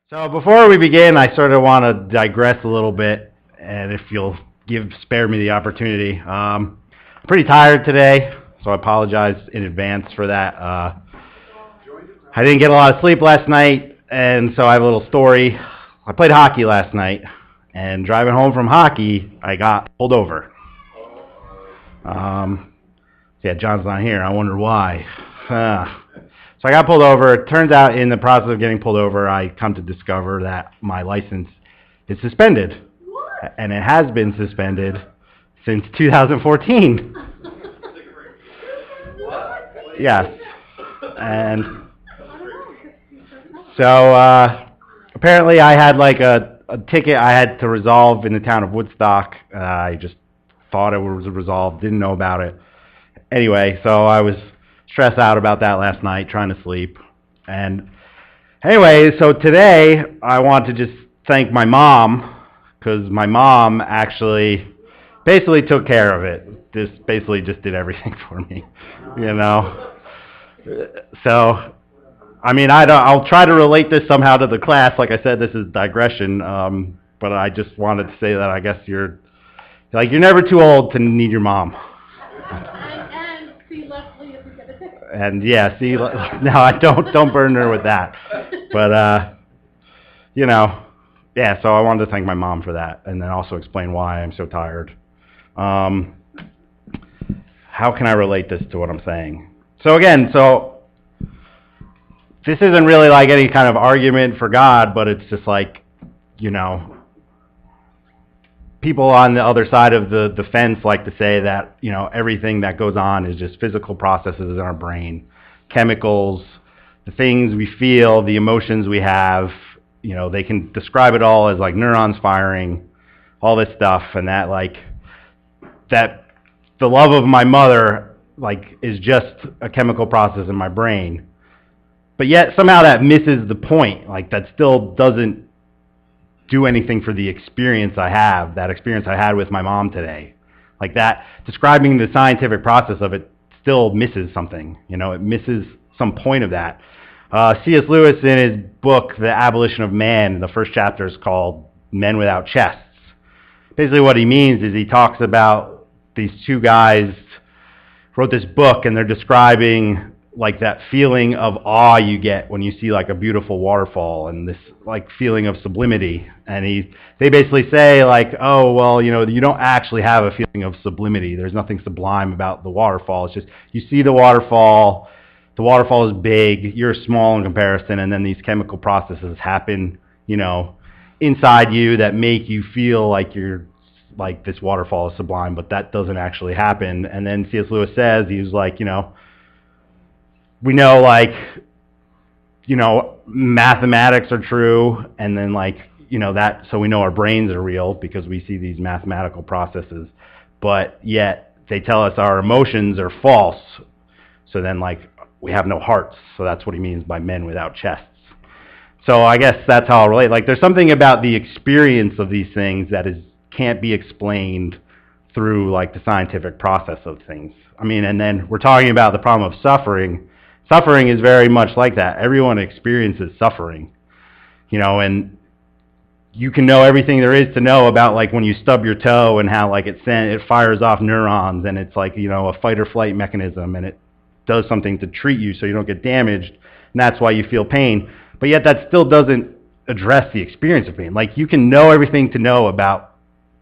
So before we begin, I sort of want to digress a little bit, and if you'll spare me the opportunity. I'm pretty tired today, so I apologize in advance for that. I didn't get a lot of sleep last night, and so I have a little story. I played hockey last night, and driving home from hockey, I got pulled over. Yeah, John's not here. I wonder why. So I got pulled over. It turns out in the process of getting pulled over, I come to discover that my license is suspended. What? And it has been suspended since 2014. Yes. And so apparently I had like a ticket I had to resolve in the town of Woodstock. I just thought it was resolved, didn't know about it. Anyway, so I was stressed out about that last night, trying to sleep. And anyway, so today I want to just thank my mom, because my mom actually basically took care of it. Basically just did everything for me, you know. So, I mean, I'll try to relate this somehow to the class. Like I said, this is digression, but I just wanted to say that I guess you're never too old to need your mom. And see Leslie if you get a ticket. And yeah, see, no, I don't burden her with that. But yeah. So I wanted to thank my mom for that, and then also explain why I'm so tired. How can I relate this to what I'm saying? So again, this isn't really like any kind of argument for God, but it's just like, people on the other side of the fence like to say that, everything that goes on is just physical processes in our brain, chemicals, the things we feel, the emotions we have. They can describe it all as like neurons firing, all this stuff, and that the love of my mother is just a chemical process in my brain. But yet somehow that misses the point. That still doesn't do anything for the experience I have, that experience I had with my mom today. That, describing the scientific process of it still misses something. It misses some point of that. C.S. Lewis, in his book, The Abolition of Man, the first chapter is called Men Without Chests. Basically what he means is he talks about these two guys wrote this book, and they're describing that feeling of awe you get when you see a beautiful waterfall, and this feeling of sublimity. And they basically say oh, well, you don't actually have a feeling of sublimity. There's nothing sublime about the waterfall. It's just you see the waterfall is big, you're small in comparison, and then these chemical processes happen, inside you that make you feel like you're this waterfall is sublime, but that doesn't actually happen. And then C.S. Lewis says, he was we know mathematics are true, and then that, so we know our brains are real because we see these mathematical processes, but yet they tell us our emotions are false. So then we have no hearts. So that's what he means by men without chests. So I guess that's how I'll relate. There's something about the experience of these things that can't be explained through the scientific process of things. I mean, and then we're talking about the problem of suffering. Suffering is very much like that. Everyone experiences suffering, and you can know everything there is to know about when you stub your toe and how it fires off neurons, and it's a fight or flight mechanism, and it does something to treat you so you don't get damaged, and that's why you feel pain. But yet that still doesn't address the experience of pain. You can know everything to know about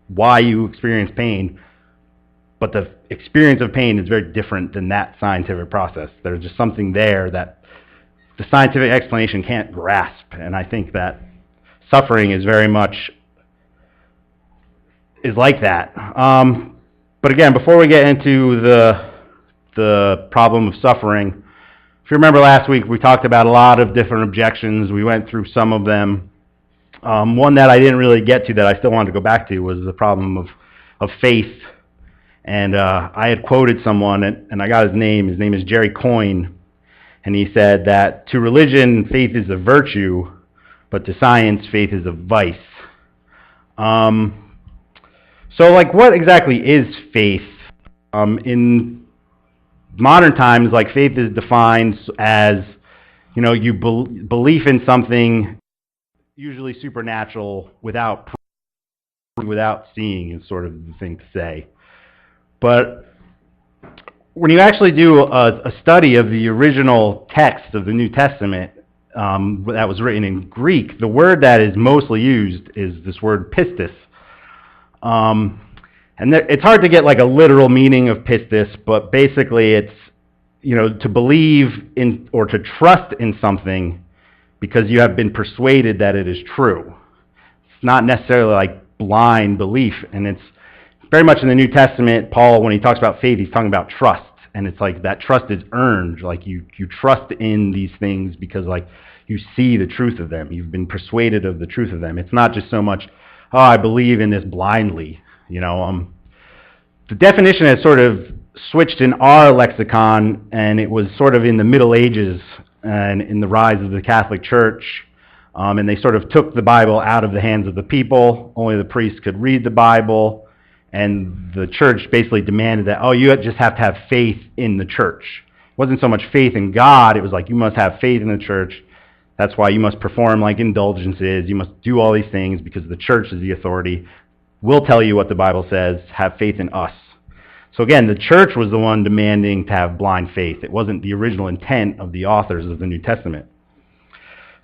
why you experience pain, but the experience of pain is very different than that scientific process. There's just something there that the scientific explanation can't grasp, and I think that suffering is very much is like that. But again, before we get into the problem of suffering, if you remember last week, we talked about a lot of different objections. We went through some of them. One that I didn't really get to that I still wanted to go back to was the problem of faith. And I had quoted someone, and I got his name. His name is Jerry Coyne. And he said that to religion, faith is a virtue, but to science, faith is a vice. So what exactly is faith? In modern times, faith is defined as, belief in something usually supernatural without without seeing is sort of the thing to say. But when you actually do a study of the original text of the New Testament that was written in Greek, the word that is mostly used is this word pistis. And it's hard to get like a literal meaning of pistis, but basically it's, to believe in or to trust in something because you have been persuaded that it is true. It's not necessarily like blind belief, and it's very much in the New Testament. Paul, when he talks about faith, he's talking about trust, and it's like that trust is earned. Like you trust in these things because like you see the truth of them. You've been persuaded of the truth of them. It's not just so much, oh, I believe in this blindly. The definition has sort of switched in our lexicon, and it was sort of in the Middle Ages and in the rise of the Catholic Church. And they sort of took the Bible out of the hands of the people. Only the priests could read the Bible. And the church basically demanded that, you just have to have faith in the church. It wasn't so much faith in God. It was like, you must have faith in the church. That's why you must perform like indulgences. You must do all these things because the church is the authority. We'll tell you what the Bible says. Have faith in us. So again, the church was the one demanding to have blind faith. It wasn't the original intent of the authors of the New Testament.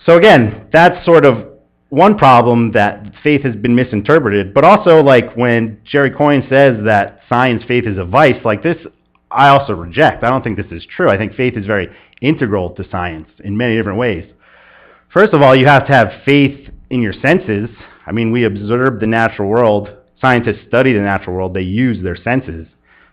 So again, that's sort of one problem, that faith has been misinterpreted. But also, like when Jerry Coyne says that science faith is a vice, like this, I also reject. I don't think this is true. I think faith is very integral to science in many different ways. First of all, you have to have faith in your senses. I mean, we observe the natural world. Scientists study the natural world. They use their senses.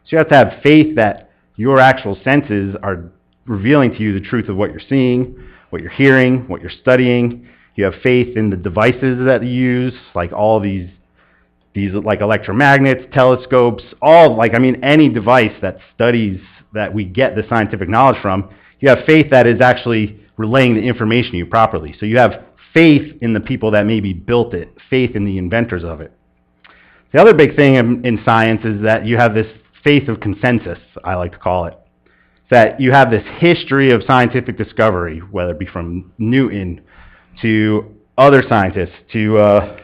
So you have to have faith that your actual senses are revealing to you the truth of what you're seeing, what you're hearing, what you're studying. You have faith in the devices that you use, like all these like electromagnets, telescopes, any device that studies, that we get the scientific knowledge from. You have faith that is actually relaying the information to you properly. So you have faith in the people that maybe built it, faith in the inventors of it. The other big thing in science is that you have this faith of consensus, I like to call it. That you have this history of scientific discovery, whether it be from Newton to other scientists, to,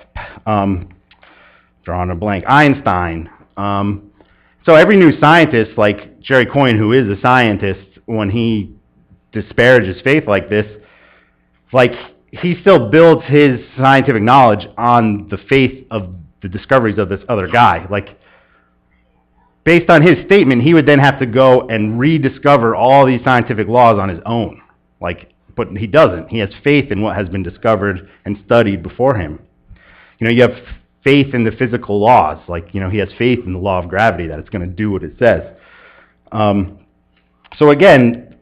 drawing a blank, Einstein. So every new scientist, like Jerry Coyne, who is a scientist, when he disparages faith like this, like he still builds his scientific knowledge on the faith of the discoveries of this other guy. Like, based on his statement, he would then have to go and rediscover all these scientific laws on his own. But he doesn't. He has faith in what has been discovered and studied before him. You have faith in the physical laws. He has faith in the law of gravity, that it's going to do what it says. So again,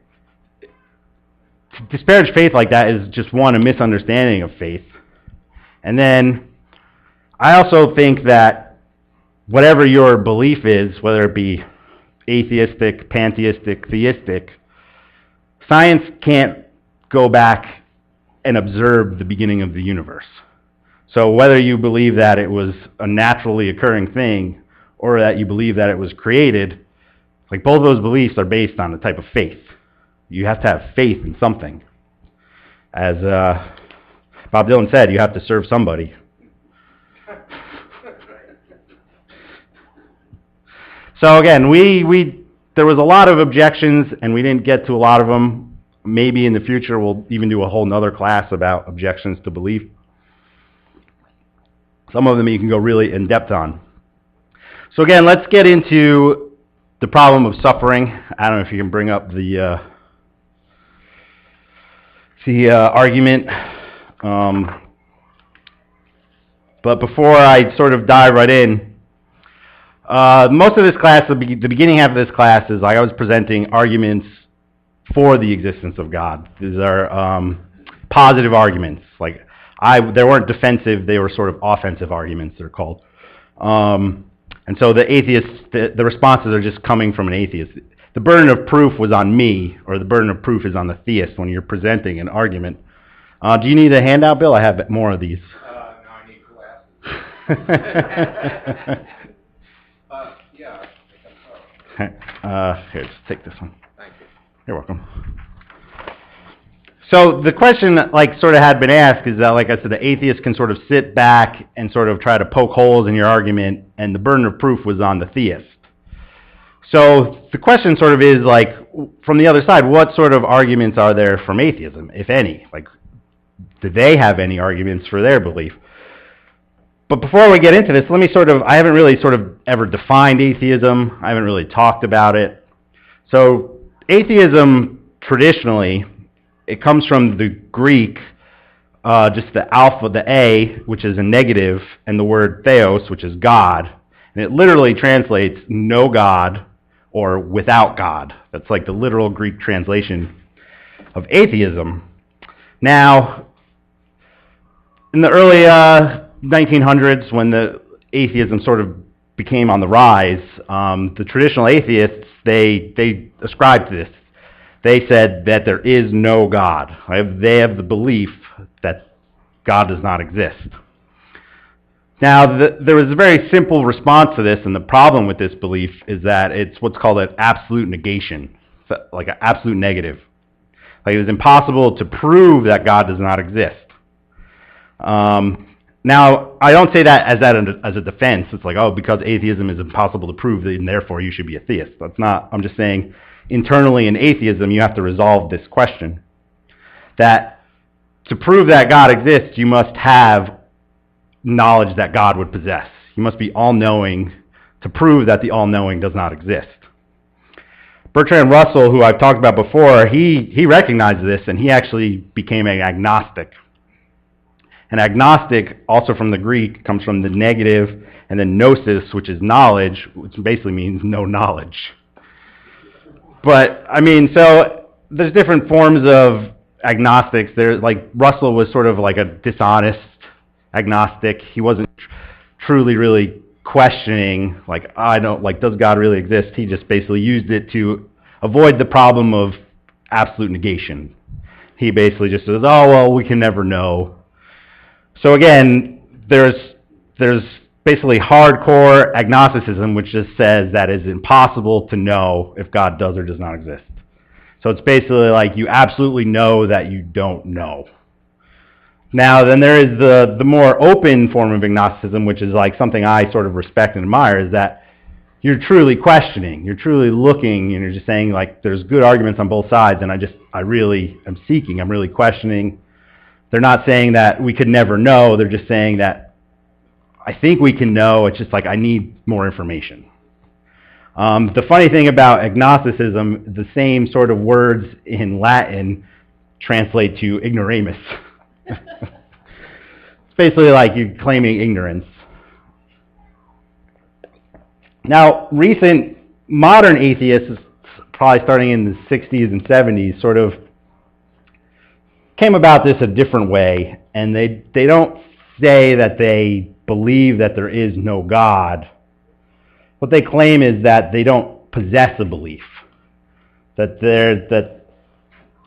to disparage faith like that is just a misunderstanding of faith. And then I also think that whatever your belief is, whether it be atheistic, pantheistic, theistic, science can't go back and observe the beginning of the universe. So whether you believe that it was a naturally occurring thing or that you believe that it was created, like both of those beliefs are based on a type of faith. You have to have faith in something. As Bob Dylan said, you have to serve somebody. So again, there was a lot of objections, and we didn't get to a lot of them. Maybe in the future we'll even do a whole nother class about objections to belief. Some of them you can go really in depth on. So again, let's get into the problem of suffering. I don't know if you can bring up the argument. But before I sort of dive right in, most of this class, the beginning half of this class is I was presenting arguments for the existence of God. These are positive arguments. They weren't defensive, they were sort of offensive arguments, they're called. And so the atheists, the responses are just coming from an atheist. The burden of proof was on me, or the burden of proof is on the theist when you're presenting an argument. Do you need a handout, Bill? I have more of these. No, I need glasses. Yeah, I think so. Here, just take this one. Thank you. You're welcome. So the question, like, sort of had been asked is that, like I said, the atheist can sort of sit back and sort of try to poke holes in your argument, and the burden of proof was on the theist. So the question sort of is, like, from the other side, what sort of arguments are there from atheism, if any? Like, do they have any arguments for their belief? But before we get into this, let me I haven't really sort of ever defined atheism. I haven't really talked about it. So atheism, traditionally, it comes from the Greek, just the alpha, the A, which is a negative, and the word theos, which is God. And it literally translates no God or without God. That's like the literal Greek translation of atheism. Now, in the early 1900s, when the atheism sort of became on the rise, the traditional atheists, they ascribed to this. They said that there is no God. They have the belief that God does not exist. Now, there was a very simple response to this, and the problem with this belief is that it's what's called an absolute negation, like an absolute negative. Like, it was impossible to prove that God does not exist. Now, I don't say that as a defense. It's like, oh, because atheism is impossible to prove, then therefore you should be a theist. That's not. I'm just saying, internally in atheism, you have to resolve this question. That to prove that God exists, you must have knowledge that God would possess. You must be all-knowing to prove that the all-knowing does not exist. Bertrand Russell, who I've talked about before, he recognized this, and he actually became an agnostic. An agnostic, also from the Greek, comes from the negative, and then gnosis, which is knowledge, which basically means no knowledge. But, I mean, so there's different forms of agnostics. There's, like, Russell was sort of like a dishonest agnostic. He wasn't truly really questioning, like, does God really exist? He just basically used it to avoid the problem of absolute negation. He basically just says, oh, well, we can never know. So again, there's basically hardcore agnosticism, which just says that it's impossible to know if God does or does not exist. So it's basically like you absolutely know that you don't know. Now, then there is the more open form of agnosticism, which is like something I sort of respect and admire, is that you're truly questioning, you're truly looking, and you're just saying, like, there's good arguments on both sides, and I really am seeking, I'm really questioning. They're not saying that we could never know, they're just saying that I think we can know, it's just like I need more information. The funny thing about agnosticism, the same sort of words in Latin translate to ignoramus. It's basically like you're claiming ignorance. Now, recent modern atheists, probably starting in the 60s and 70s, sort of came about this a different way, and they don't say that they believe that there is no God. What they claim is that they don't possess a belief, that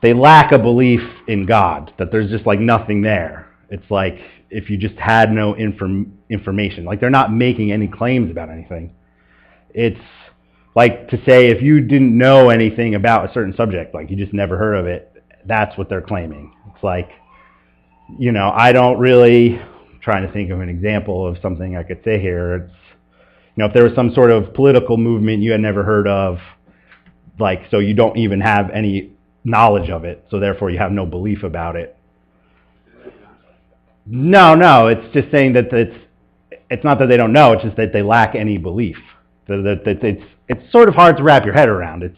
they lack a belief in God, that there's just like nothing there. It's like if you just had no information. Like, they're not making any claims about anything. It's like to say if you didn't know anything about a certain subject, like you just never heard of it, that's what they're claiming. It's like, you know, I don't really, I'm trying to think of an example of something I could say here. It's, you know, if there was some sort of political movement you had never heard of, like, so you don't even have any knowledge of it, so therefore you have no belief about it. No, it's just saying that it's not that they don't know, it's just that they lack any belief. That it's sort of hard to wrap your head around. It's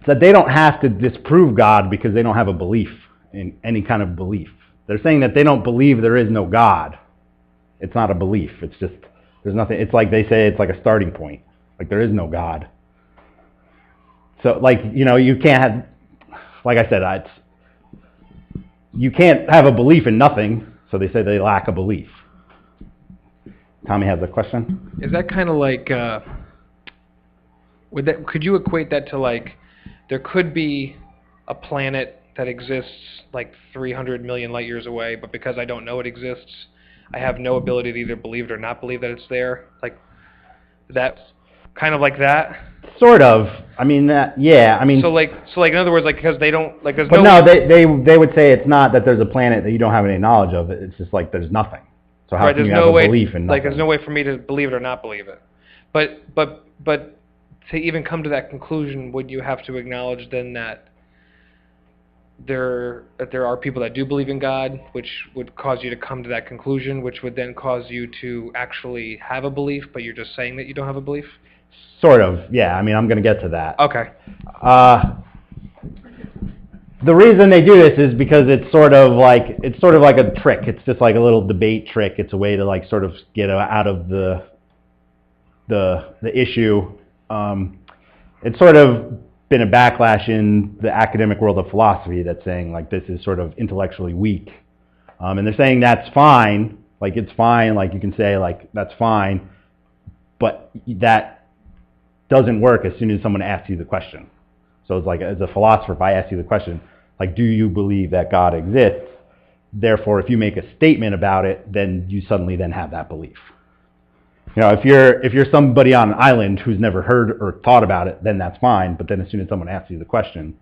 that they don't have to disprove God because they don't have a belief in any kind of belief. They're saying that they don't believe there is no God. It's not a belief. It's just, there's nothing. It's like they say it's like a starting point. Like, there is no God. So, like, you know, you can't have, like I said, you can't have a belief in nothing, so they say they lack a belief. Tommy has a question? Is that kind of like, could you equate that to, like, there could be a planet that exists like 300 million light years away, but because I don't know it exists, I have no ability to either believe it or not believe that it's there? Like, that... Kind of like that. Sort of. I mean, yeah, I mean... So like in other words, like, because they don't, like, there's But no... no, they would say it's not that there's a planet that you don't have any knowledge of. It's just like there's nothing. So how Right, can there's you have no a way, belief in nothing? like, there's no way for me to believe it or not believe it. But to even come to that conclusion, would you have to acknowledge then that there are people that do believe in God, which would cause you to come to that conclusion, which would then cause you to actually have a belief, but you're just saying that you don't have a belief? Sort of, yeah. I mean, I'm going to get to that. Okay. The reason they do this is because it's sort of like a trick. It's just like a little debate trick. It's a way to like sort of get out of the issue. It's sort of been a backlash in the academic world of philosophy that's saying like this is sort of intellectually weak, and they're saying that's fine. Like it's fine. Like you can say like that's fine, but that doesn't work as soon as someone asks you the question. So it's like, as a philosopher, if I ask you the question, like, do you believe that God exists? Therefore, if you make a statement about it, then you suddenly then have that belief. You know, if you're somebody on an island who's never heard or thought about it, then that's fine. But then as soon as someone asks you the question,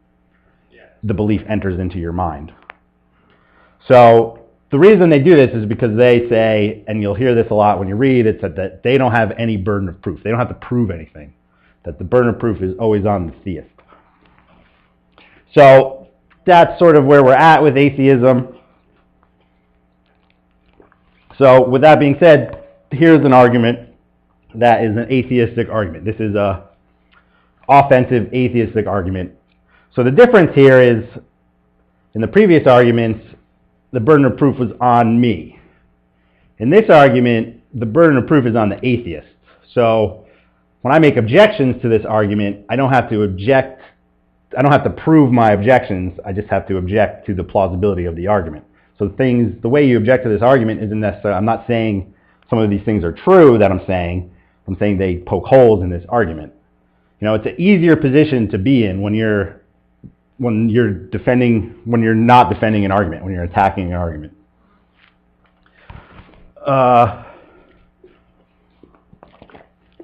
the belief enters into your mind. So the reason they do this is because they say, and you'll hear this a lot when you read, it's that they don't have any burden of proof. They don't have to prove anything. That the burden of proof is always on the theist. So that's sort of where we're at with atheism. So with that being said, here's an argument that is an atheistic argument. This is a offensive atheistic argument. So the difference here is, in the previous arguments, the burden of proof was on me. In this argument, the burden of proof is on the atheist. So when I make objections to this argument, I don't have to prove my objections. I just have to object to the plausibility of the argument. So the way you object to this argument isn't necessarily, I'm not saying some of these things are true that I'm saying they poke holes in this argument. You know, it's an easier position to be in when you're not defending an argument, when you're attacking an argument.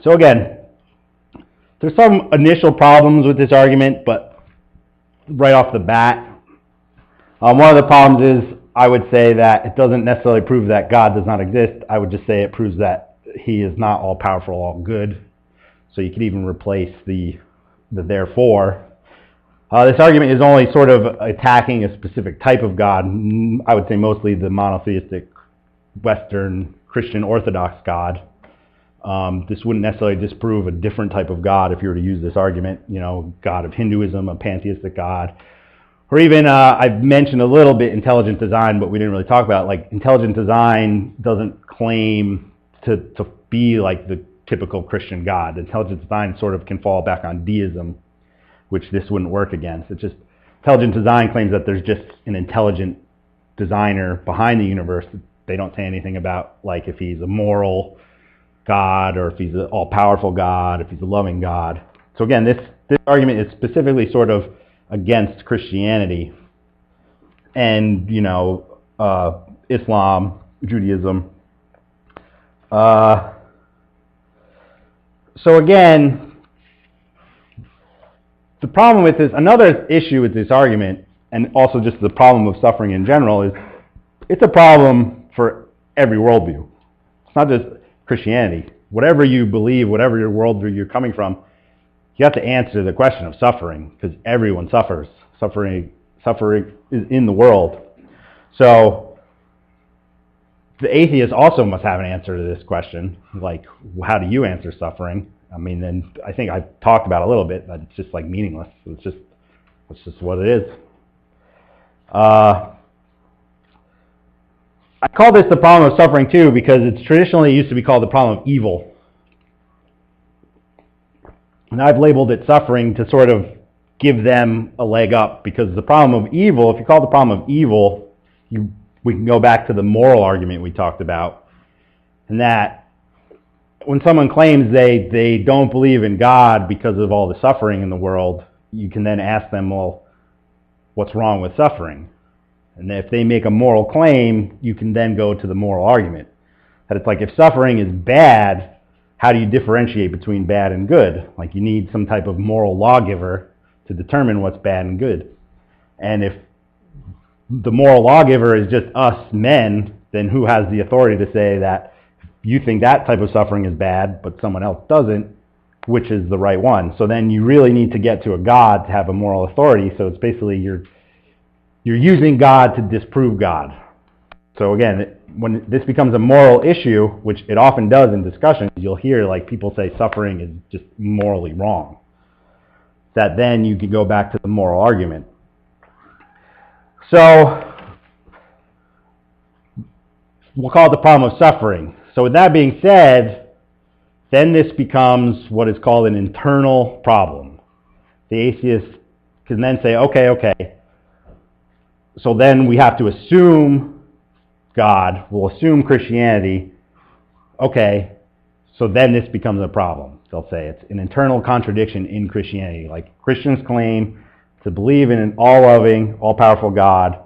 So again, there's some initial problems with this argument, but right off the bat, one of the problems is I would say that it doesn't necessarily prove that God does not exist. I would just say it proves that he is not all powerful, all good. So you could even replace the therefore. This argument is only sort of attacking a specific type of God. I would say mostly the monotheistic Western Christian Orthodox God. This wouldn't necessarily disprove a different type of God if you were to use this argument, you know, God of Hinduism, a pantheistic God. Or even, I've mentioned a little bit intelligent design, but we didn't really talk about it. Like, intelligent design doesn't claim to be like the typical Christian God. Intelligent design sort of can fall back on deism, which this wouldn't work against. It's just, intelligent design claims that there's just an intelligent designer behind the universe. They don't say anything about, like, if he's a moral God, or if he's an all-powerful God, if he's a loving God. So again, this argument is specifically sort of against Christianity and, you know, Islam, Judaism. So again, the problem with this, another issue with this argument, and also just the problem of suffering in general, is it's a problem for every worldview. It's not just Christianity. Whatever you believe, whatever your worldview you're coming from, you have to answer the question of suffering, because everyone suffers. Suffering is in the world. So the atheist also must have an answer to this question, like, how do you answer suffering? I mean, and I think I talked about it a little bit, but it's just like meaningless. It's just what it is. I call this the problem of suffering too, because it's traditionally used to be called the problem of evil. And I've labeled it suffering to sort of give them a leg up, because the problem of evil, if you call it the problem of evil, we can go back to the moral argument we talked about, and that when someone claims they don't believe in God because of all the suffering in the world, you can then ask them, well, what's wrong with suffering? And if they make a moral claim, you can then go to the moral argument. That it's like, if suffering is bad, how do you differentiate between bad and good? Like, you need some type of moral lawgiver to determine what's bad and good. And if the moral lawgiver is just us men, then who has the authority to say that you think that type of suffering is bad, but someone else doesn't, which is the right one? So then you really need to get to a God to have a moral authority. So it's basically you're using God to disprove God. So again, when this becomes a moral issue, which it often does in discussions, you'll hear like people say suffering is just morally wrong. That then you can go back to the moral argument. So we'll call it the problem of suffering. So with that being said, then this becomes what is called an internal problem. The atheist can then say, okay, so then we have to assume God, we'll assume Christianity, okay, so then this becomes a problem. They'll say it's an internal contradiction in Christianity. Like, Christians claim to believe in an all-loving, all-powerful God,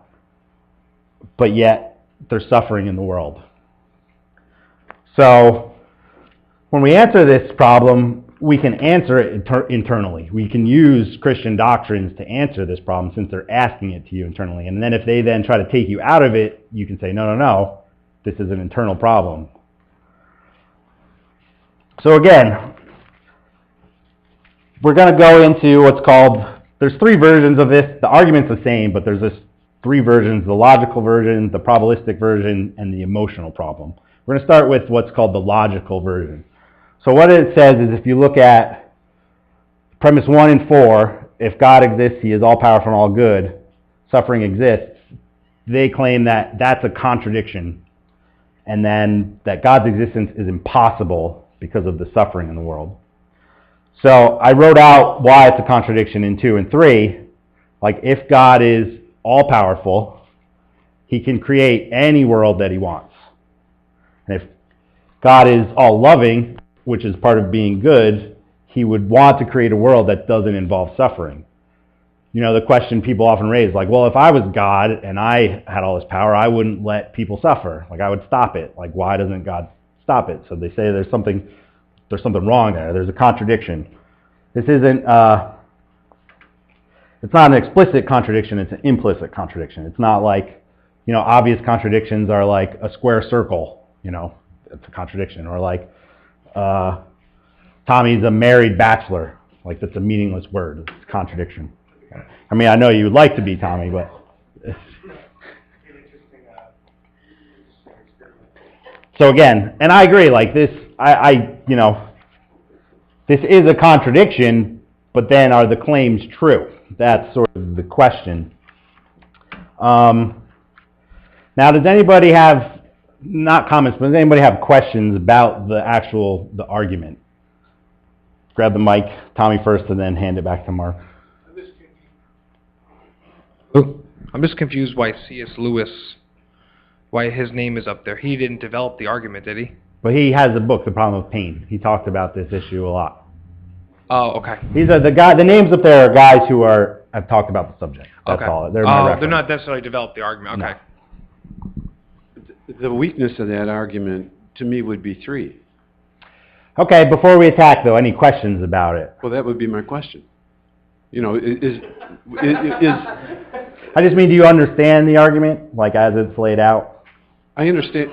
but yet there's suffering in the world. So when we answer this problem, we can answer it internally. We can use Christian doctrines to answer this problem since they're asking it to you internally. And then if they then try to take you out of it, you can say, no, this is an internal problem. So again, we're going to go into what's called, there's three versions of this. The argument's the same, but there's this three versions: the logical version, the probabilistic version, and the emotional problem. We're going to start with what's called the logical version. So what it says is, if you look at premise 1 and 4, if God exists, he is all-powerful and all good, suffering exists, they claim that that's a contradiction, and then that God's existence is impossible because of the suffering in the world. So I wrote out why it's a contradiction in 2 and 3. Like, if God is all-powerful, he can create any world that he wants. And if God is all-loving, which is part of being good, he would want to create a world that doesn't involve suffering. You know, the question people often raise, like, well, if I was God and I had all this power, I wouldn't let people suffer. Like, I would stop it. Like, why doesn't God stop it? So they say there's something wrong there. There's a contradiction. This isn't, it's not an explicit contradiction, it's an implicit contradiction. It's not like, you know, obvious contradictions are like a square circle, you know, it's a contradiction. Or like, Tommy's a married bachelor. Like, that's a meaningless word. It's a contradiction. I mean, I know you would like to be Tommy, but... So again, and I agree, like this, you know, this is a contradiction, but then are the claims true? That's sort of the question. Now, does anybody have, not comments, but does anybody have questions about the argument? Grab the mic, Tommy first, and then hand it back to Mark. I'm just confused why C.S. Lewis, why his name is up there. He didn't develop the argument, did he? But he has a book, The Problem of Pain. He talked about this issue a lot. Oh, okay. These are the names up there are guys who have talked about the subject. That's all. They're not necessarily developed the argument. Okay. No. The weakness of that argument, to me, would be 3. Okay, before we attack, though, any questions about it? Well, that would be my question. You know, is I just mean, do you understand the argument, like as it's laid out? I understand.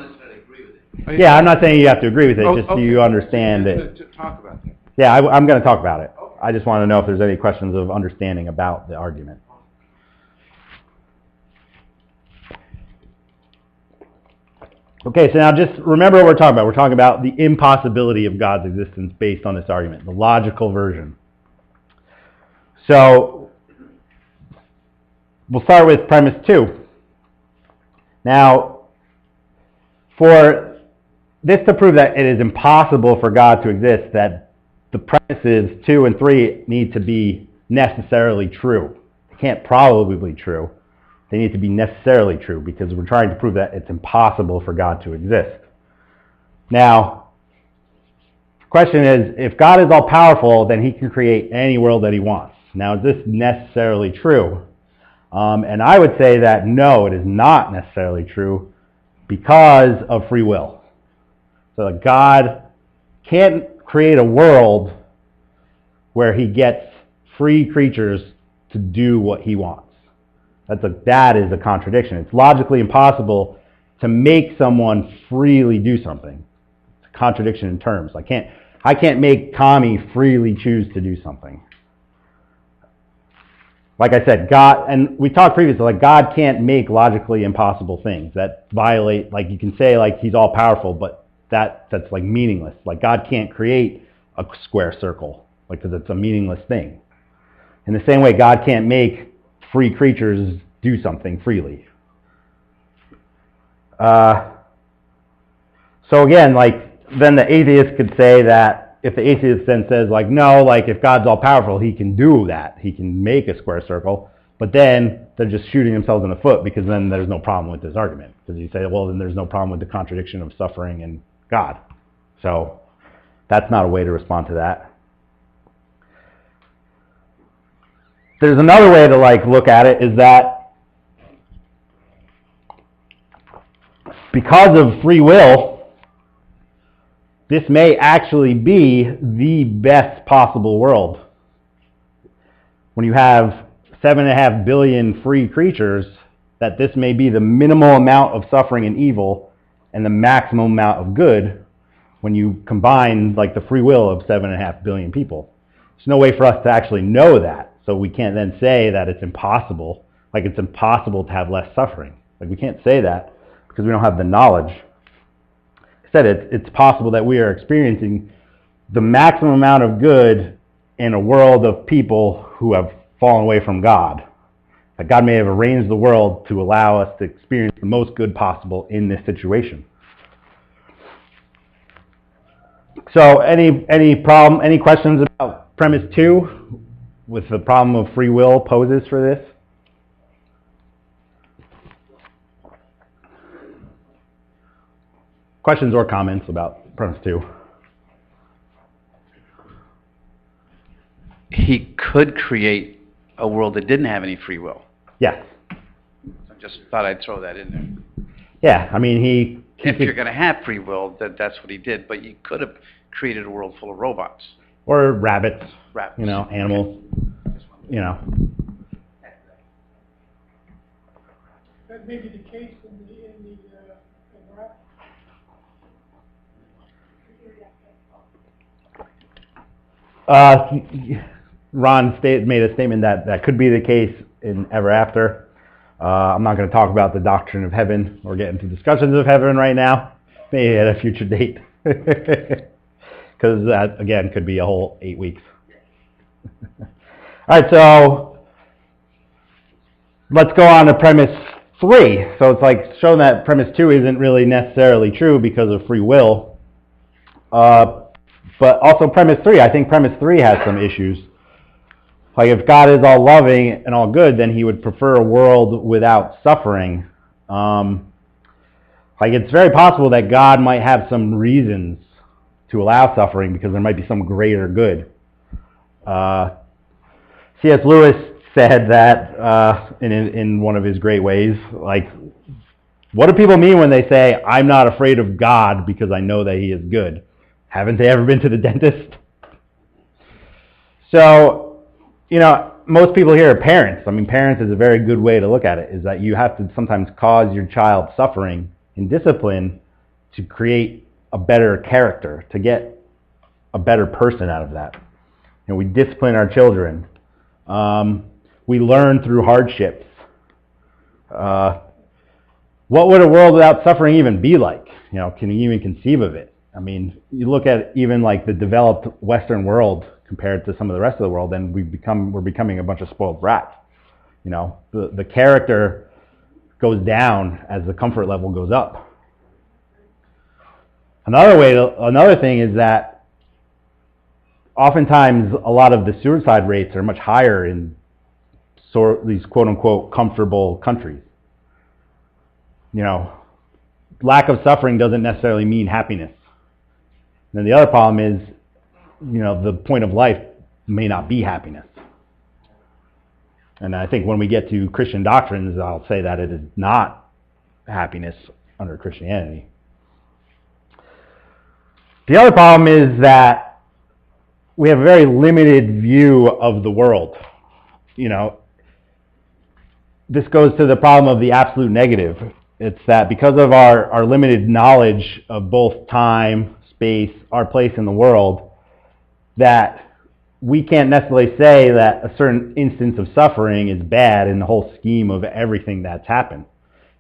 Yeah, I'm not saying you have to agree with it, Oh, just do you understand it? To talk about that. Yeah, I'm going to talk about it. I just want to know if there's any questions of understanding about the argument. Okay, so now just remember what we're talking about. We're talking about the impossibility of God's existence based on this argument, the logical version. So we'll start with premise 2. Now, for this to prove that it is impossible for God to exist, that the premises 2 and 3 need to be necessarily true. They can't probably be true. They need to be necessarily true because we're trying to prove that it's impossible for God to exist. Now, the question is, if God is all-powerful, then he can create any world that he wants. Now, is this necessarily true? And I would say that no, it is not necessarily true because of free will. So that God can't create a world where he gets free creatures to do what he wants. That is a contradiction. It's logically impossible to make someone freely do something. It's a contradiction in terms. I can't make Tommy freely choose to do something. Like I said, God, and we talked previously, like God can't make logically impossible things that violate, like you can say like he's all powerful, but that's like meaningless. Like God can't create a square circle, like because it's a meaningless thing. In the same way, God can't make free creatures do something freely. So again, like then the atheist could say that if the atheist then says like, no, like if God's all powerful, he can do that. He can make a square circle, but then they're just shooting themselves in the foot because then there's no problem with this argument. Because you say, well, then there's no problem with the contradiction of suffering and God. So that's not a way to respond to that. There's another way to like look at it is that because of free will, this may actually be the best possible world. When you have 7.5 billion free creatures, that this may be the minimal amount of suffering and evil and the maximum amount of good when you combine like the free will of 7.5 billion people. There's no way for us to actually know that, so we can't then say that it's impossible, like it's impossible to have less suffering. Like we can't say that because we don't have the knowledge. Said it's possible that we are experiencing the maximum amount of good in a world of people who have fallen away from God. That God may have arranged the world to allow us to experience the most good possible in this situation. So any problem, any questions about premise 2 with the problem of free will poses for this? Questions or comments about premise 2? He could create a world that didn't have any free will. Yes. I just thought I'd throw that in there. Yeah, I mean, If you're going to have free will, that's what he did. But you could have created a world full of robots. or rabbits, Rabbits. you know, animals, you know. That may be the case in rap. Ron made a statement that could be the case in Ever After. I'm not going to talk about the doctrine of heaven or get into discussions of heaven right now. Maybe at a future date. Because that, again, could be a whole 8 weeks. All right, so let's go on to premise 3. So it's like showing that premise 2 isn't really necessarily true because of free will. But also premise 3, I think premise 3 has some issues. Like if God is all loving and all good, then he would prefer a world without suffering. Like it's very possible that God might have some reasons to allow suffering because there might be some greater good. C.S. Lewis said that in one of his great ways, like, what do people mean when they say, I'm not afraid of God because I know that he is good? Haven't they ever been to the dentist? So, you know, most people here are parents. I mean, parents is a very good way to look at it, is that you have to sometimes cause your child suffering in discipline to create a better character, to get a better person out of that. You know, we discipline our children. We learn through hardships. What would a world without suffering even be like? You know, can you even conceive of it? I mean, you look at even like the developed Western world compared to some of the rest of the world, and we're becoming a bunch of spoiled brats. You know, the character goes down as the comfort level goes up. Another thing is that oftentimes a lot of the suicide rates are much higher in these quote-unquote comfortable countries. You know, lack of suffering doesn't necessarily mean happiness. And then the other problem is, you know, the point of life may not be happiness. And I think when we get to Christian doctrines, I'll say that it is not happiness under Christianity. The other problem is that we have a very limited view of the world. You know, this goes to the problem of the absolute negative. It's that because of our limited knowledge of both time, space, our place in the world, that we can't necessarily say that a certain instance of suffering is bad in the whole scheme of everything that's happened.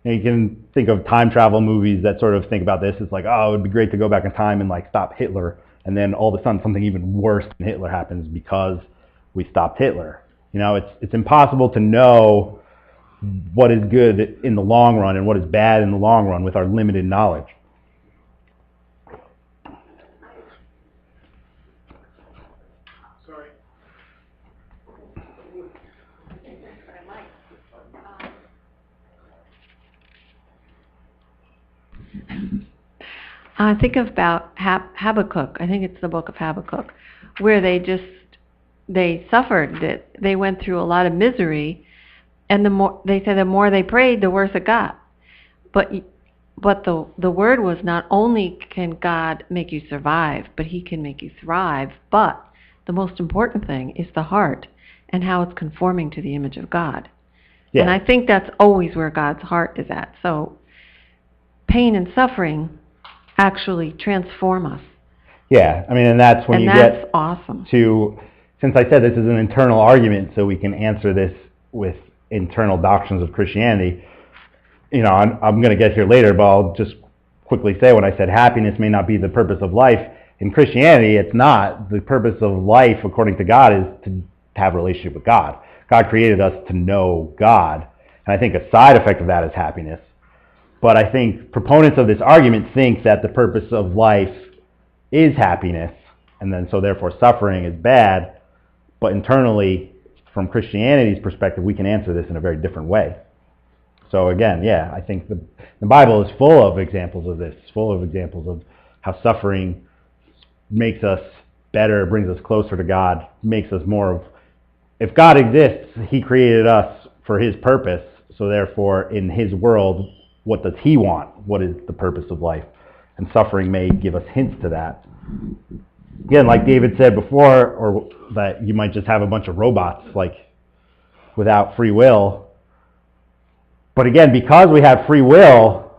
And you can think of time travel movies that sort of think about this. It's like, oh, it would be great to go back in time and like stop Hitler, and then all of a sudden something even worse than Hitler happens because we stopped Hitler. You know, it's impossible to know what is good in the long run and what is bad in the long run with our limited knowledge. Sorry. Think about Habakkuk. I think it's the book of Habakkuk, where they suffered. They went through a lot of misery, and the more they prayed, the worse it got. But the word was, not only can God make you survive, but He can make you thrive. But the most important thing is the heart and how it's conforming to the image of God. Yeah. And I think that's always where God's heart is at. So pain and suffering actually transform us. Yeah, I mean, and that's when and you that's get awesome. to, since I said this is an internal argument, so we can answer this with internal doctrines of Christianity. You know, I'm going to get here later, but I'll just quickly say when I said happiness may not be the purpose of life, in Christianity it's not. The purpose of life, according to God, is to have a relationship with God. God created us to know God, and I think a side effect of that is happiness. But I think proponents of this argument think that the purpose of life is happiness, and then so therefore suffering is bad. But internally, from Christianity's perspective, we can answer this in a very different way. So again, yeah, I think the Bible is full of examples of this, full of examples of how suffering makes us better, brings us closer to God, makes us more of, if God exists, He created us for His purpose, so therefore in His world, what does He want? What is the purpose of life? And suffering may give us hints to that. Again, like David said before, or that you might just have a bunch of robots, like without free will. But again, because we have free will,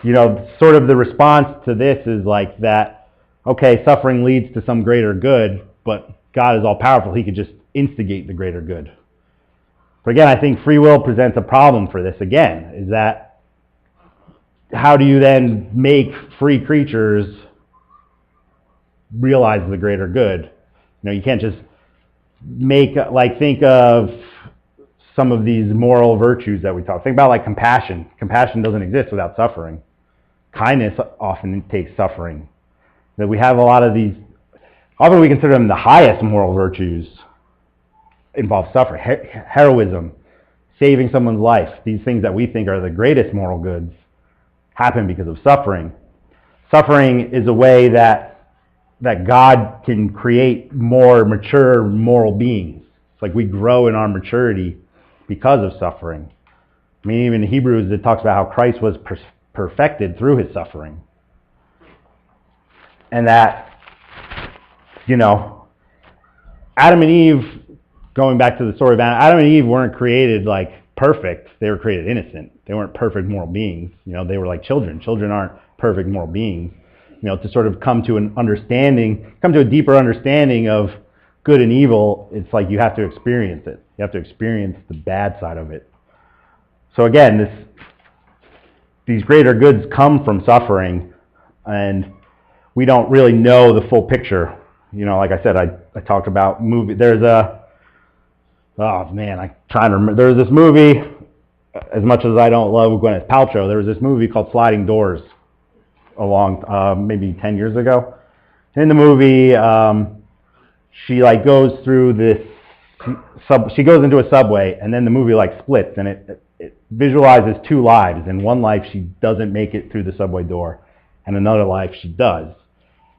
you know, sort of the response to this is like that, okay, suffering leads to some greater good, but God is all powerful. He could just instigate the greater good. But again, I think free will presents a problem for this again, is that how do you then make free creatures realize the greater good? You know, you can't just make, like, think of some of these moral virtues that we talk. Think about like compassion. Compassion doesn't exist without suffering. Kindness often takes suffering. That we have a lot of these, often we consider them the highest moral virtues, involve suffering. Heroism, saving someone's life, these things that we think are the greatest moral goods happen because of suffering. Suffering is a way that God can create more mature moral beings. It's like we grow in our maturity because of suffering. I mean, even in Hebrews, it talks about how Christ was perfected through His suffering. And that, you know, Adam and Eve, going back to the story of Adam and Eve weren't created like perfect. They were created innocent. They weren't perfect moral beings. You know, they were like children. Children aren't perfect moral beings. You know, to sort of come to an understanding, come to a deeper understanding of good and evil, it's like you have to experience it. You have to experience the bad side of it. So again, these greater goods come from suffering, and we don't really know the full picture. You know, like I said, I talked about movie. There's I'm trying to remember. There's this movie, as much as I don't love Gwyneth Paltrow, there was this movie called Sliding Doors maybe 10 years ago. In the movie, she like goes through this, she goes into a subway, and then the movie like splits, and it visualizes two lives. In one life, she doesn't make it through the subway door, and another life she does.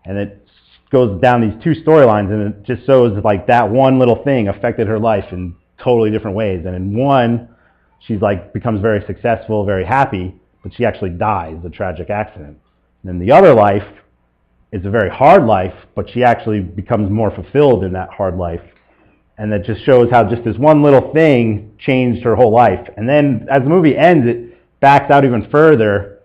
And it goes down these two storylines, and it just shows like that one little thing affected her life in totally different ways. And in one, she's like becomes very successful, very happy, but she actually dies, a tragic accident. And in the other life, it's a very hard life, but she actually becomes more fulfilled in that hard life. And that just shows how just this one little thing changed her whole life. And then as the movie ends, it backs out even further,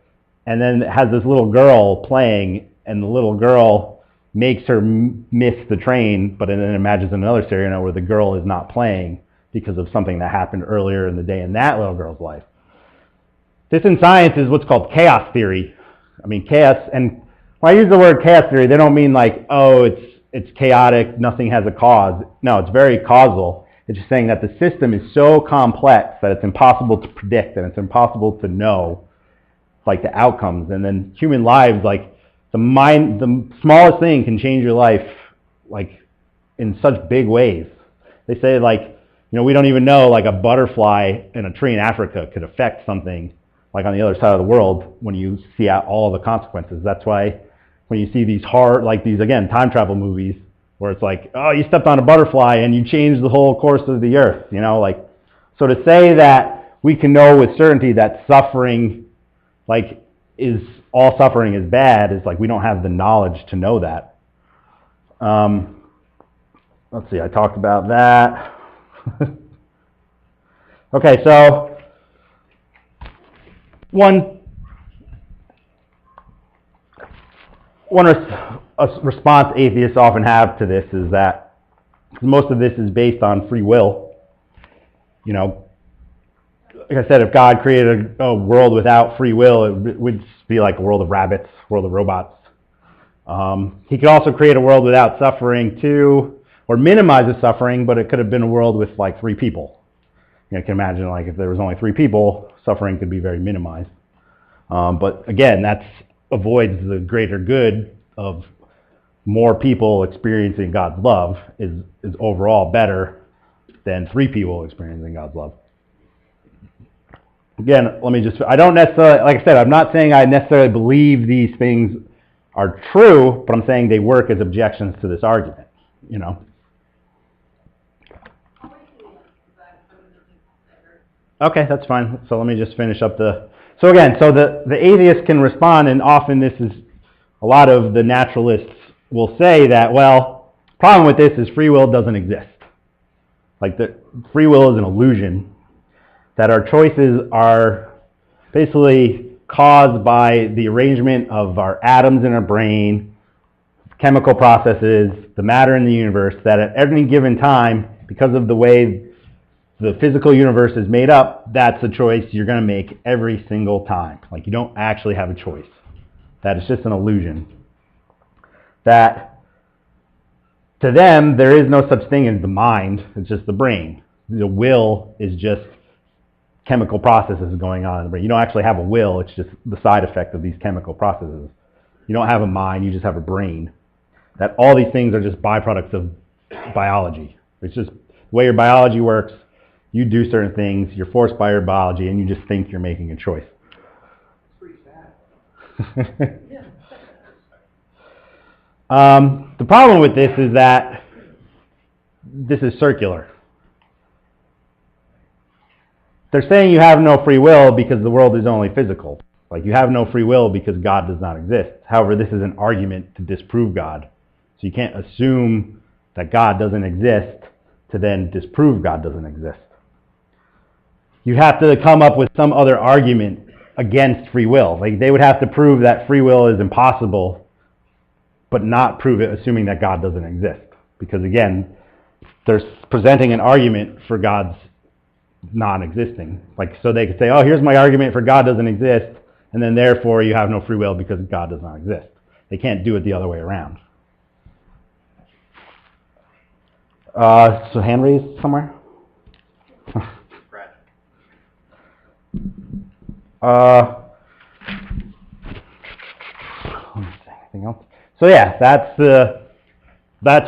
and then it has this little girl playing, and the little girl makes her miss the train, but then imagines another scenario where the girl is not playing because of something that happened earlier in the day in that little girl's life. This in science is what's called chaos theory. I mean, chaos, and when I use the word chaos theory, they don't mean like, oh, it's chaotic, nothing has a cause. No, it's very causal. It's just saying that the system is so complex that it's impossible to predict and it's impossible to know, like, the outcomes. And then human lives, like, the smallest thing can change your life, like, in such big ways. They say, like, we don't even know, like, a butterfly in a tree in Africa could affect something, like, on the other side of the world when you see out all the consequences. That's why when you see these hard, like these, again, time travel movies, where it's like, oh, you stepped on a butterfly and you changed the whole course of the earth, like, so to say that we can know with certainty that suffering, like, all suffering is bad, is like, we don't have the knowledge to know that. Let's see, I talked about that. Okay, so one response atheists often have to this is that most of this is based on free will. Like I said, if God created a world without free will, it would be like a world of rabbits, a world of robots. He could also create a world without suffering too, or minimize the suffering, but it could have been a world with like 3 people. You can imagine, like, if there was only 3 people, suffering could be very minimized. But again, that avoids the greater good of more people experiencing God's love is overall better than 3 people experiencing God's love. Again, I don't necessarily, like I said, I'm not saying I necessarily believe these things are true, but I'm saying they work as objections to this argument, Okay, that's fine. So let me just finish up so again, the atheists can respond, and often this is, a lot of the naturalists will say that, well, problem with this is free will doesn't exist. Like, the free will is an illusion, that our choices are basically caused by the arrangement of our atoms in our brain, chemical processes, the matter in the universe, that at any given time, because of the way the physical universe is made up, that's a choice you're going to make every single time. Like, you don't actually have a choice. That is just an illusion. That to them, there is no such thing as the mind, it's just the brain. The will is just chemical processes going on in the brain. You don't actually have a will, it's just the side effect of these chemical processes. You don't have a mind, you just have a brain. That all these things are just byproducts of biology. It's just the way your biology works. You do certain things, you're forced by your biology, and you just think you're making a choice. It's pretty sad. The problem with this is that this is circular. They're saying you have no free will because the world is only physical. Like, you have no free will because God does not exist. However, this is an argument to disprove God. So you can't assume that God doesn't exist to then disprove God doesn't exist. You have to come up with some other argument against free will. Like, they would have to prove that free will is impossible, but not prove it assuming that God doesn't exist. Because again, they're presenting an argument for God's non-existing. Like, so they could say, oh, here's my argument for God doesn't exist, and then therefore you have no free will because God does not exist. They can't do it the other way around. So hand raised somewhere? Anything else? So yeah, that's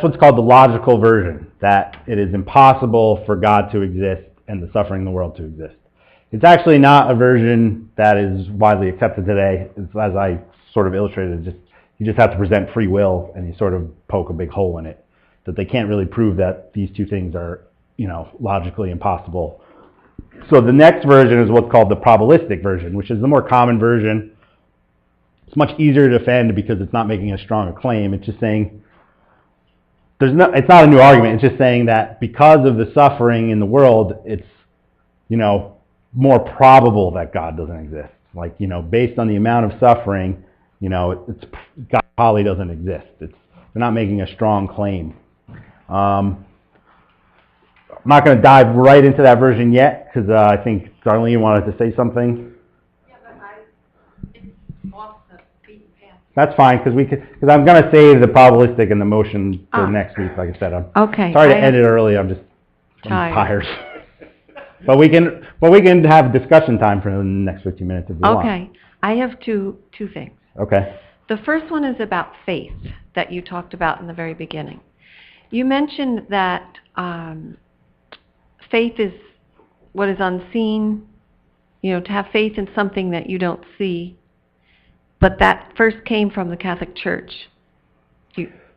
what's called the logical version, that it is impossible for God to exist and the suffering in the world to exist. It's actually not a version that is widely accepted today. It's, as I sort of illustrated, you just have to present free will and you sort of poke a big hole in it. That they can't really prove that these two things are, logically impossible. So the next version is what's called the probabilistic version, which is the more common version. it's much easier to defend because it's not making as strong a claim. It's just saying it's not a new argument. It's just saying that because of the suffering in the world, it's, more probable that God doesn't exist. Like, based on the amount of suffering, it's God probably doesn't exist. They're not making a strong claim. I'm not going to dive right into that version yet because I think Darlene wanted to say something. Yeah, but it's off the beaten path. That's fine because I'm going to save the probabilistic and the motion for next week. Like I said, I'm Okay. sorry to end it early. I'm tired. But we can have discussion time for the next 15 minutes if you want. Okay. I have two things. Okay. The first one is about faith that you talked about in the very beginning. You mentioned that faith is what is unseen, to have faith in something that you don't see, but that first came from the Catholic Church.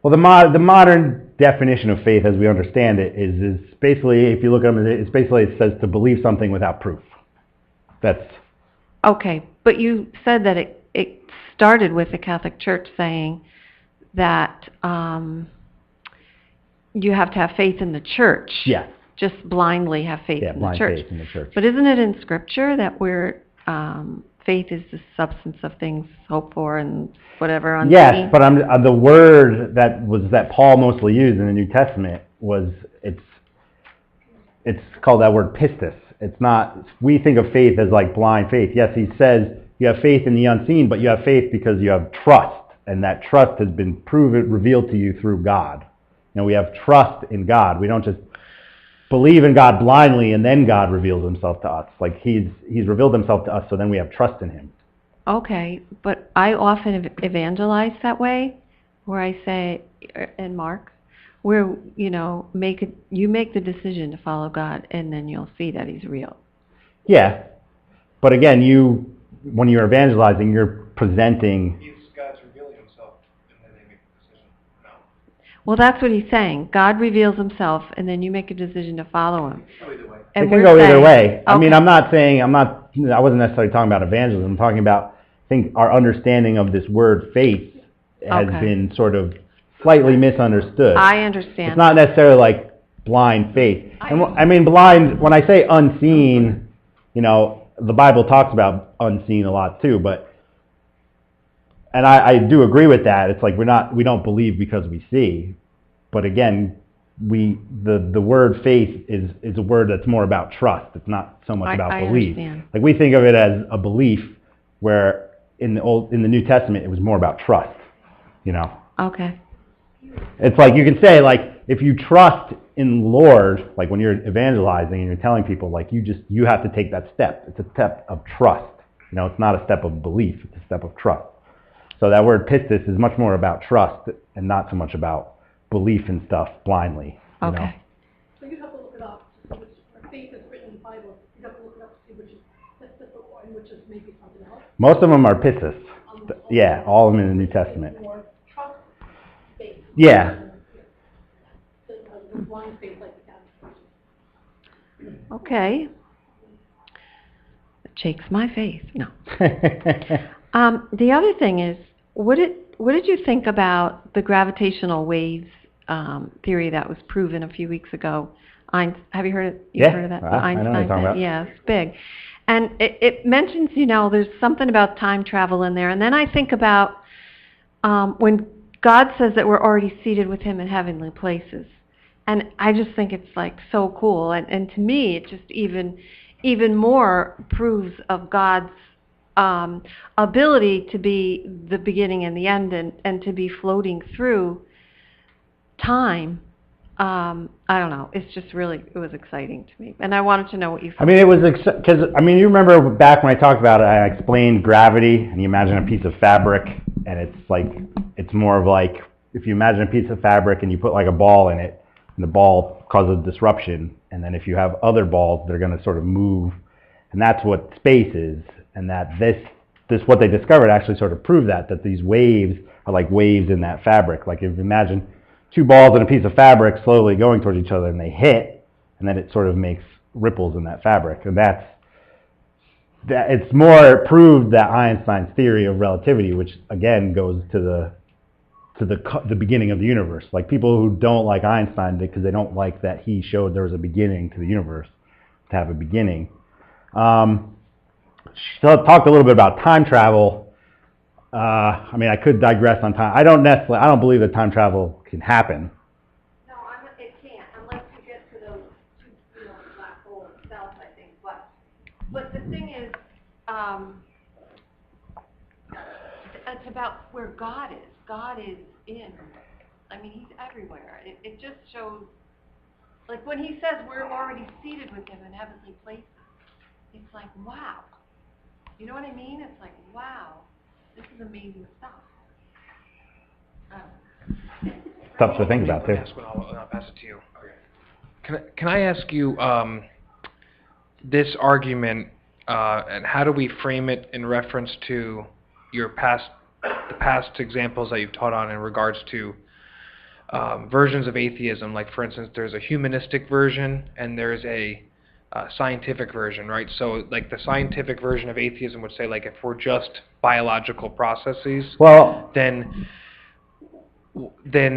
Well, the modern definition of faith, as we understand it, is basically, if you look at them, it says to believe something without proof. That's okay. But you said that it started with the Catholic Church saying that you have to have faith in the Church. Yes. Just blindly have faith in the blind Church. faith in the Church. But isn't it in Scripture that faith is the substance of things hoped for and whatever unseen? Yes, but the word that Paul mostly used in the New Testament it's called that word pistis. It's not. We think of faith as like blind faith. Yes, he says you have faith in the unseen, but you have faith because you have trust, and that trust has been revealed to you through God. We have trust in God. We don't just believe in God blindly and then God reveals himself to us. Like he's revealed himself to us, so then we have trust in him. Okay, but I often evangelize that way, where I say, and Mark, where, you make the decision to follow God, and then you'll see that he's real. Yeah, but again, when you're evangelizing, you're presenting. God's revealing himself, and then they make the decision. No. Well, that's what he's saying. God reveals himself, and then you make a decision to follow him. Either way. It can go either way. I mean, Okay. I wasn't necessarily talking about evangelism. I'm talking about, I think our understanding of this word faith has Okay. been sort of slightly misunderstood. I understand. It's not necessarily like blind faith. Blind, when I say unseen, the Bible talks about unseen a lot too, and I do agree with that. It's like we don't believe because we see. But again, the word faith is a word that's more about trust. It's not so much about belief. Understand. Like we think of it as a belief, where in the New Testament it was more about trust. Okay. It's like you can say, like, if you trust in the Lord, like when you're evangelizing and you're telling people, like, you have to take that step. It's a step of trust. It's not a step of belief. It's a step of trust. So that word pistis is much more about trust and not so much about belief in stuff blindly. Okay. So you have to look it up, to see which faith is written in the Bible. You have to look it up to see which is pistis and which is maybe something else. Most of them are pistis. Yeah, all of them in the New Testament. More trust faith. Yeah. The blind faith like the Catholic. Okay. It shakes my faith. No. The other thing is, what did you think about the gravitational waves theory that was proven a few weeks ago? Have you heard of? Yeah, heard of that? I know what you're talking about. Yeah, it's big, and it mentions there's something about time travel in there, and then I think about when God says that we're already seated with Him in heavenly places, and I just think it's like so cool, and to me it just even more proves of God's ability to be the beginning and the end, and to be floating through time. I don't know. It's just it was exciting to me, and I wanted to know what you thought. It was because you remember back when I talked about it, I explained gravity, and you imagine a piece of fabric, and it's more of like if you imagine a piece of fabric and you put like a ball in it, and the ball causes disruption, and then if you have other balls, they're going to sort of move, and that's what space is. And that this what they discovered actually sort of proved that these waves are like waves in that fabric. Like if you imagine two balls and a piece of fabric slowly going towards each other, and they hit, and then it sort of makes ripples in that fabric. And that it's more proved that Einstein's theory of relativity, which again goes to the beginning of the universe. Like people who don't like Einstein because they don't like that he showed there was a beginning to the universe, to have a beginning. She talked a little bit about time travel. I mean, I could digress on time. I don't believe that time travel can happen. No, it can't unless you get to those two, black hole itself, I think. But the thing is, it's about where God is. God is in. I mean, he's everywhere. It just shows, like when he says we're already seated with him in heavenly places, it's like, wow. You know what I mean? It's like, wow, this is amazing stuff. Stuff to think about too. I'll pass it to you. Okay. Can I ask you this argument, and how do we frame it in reference to the past examples that you've taught on in regards to versions of atheism? Like, for instance, there's a humanistic version and there's a scientific version, right? So, like, the scientific version of atheism would say, like, if we're just biological processes, Well, then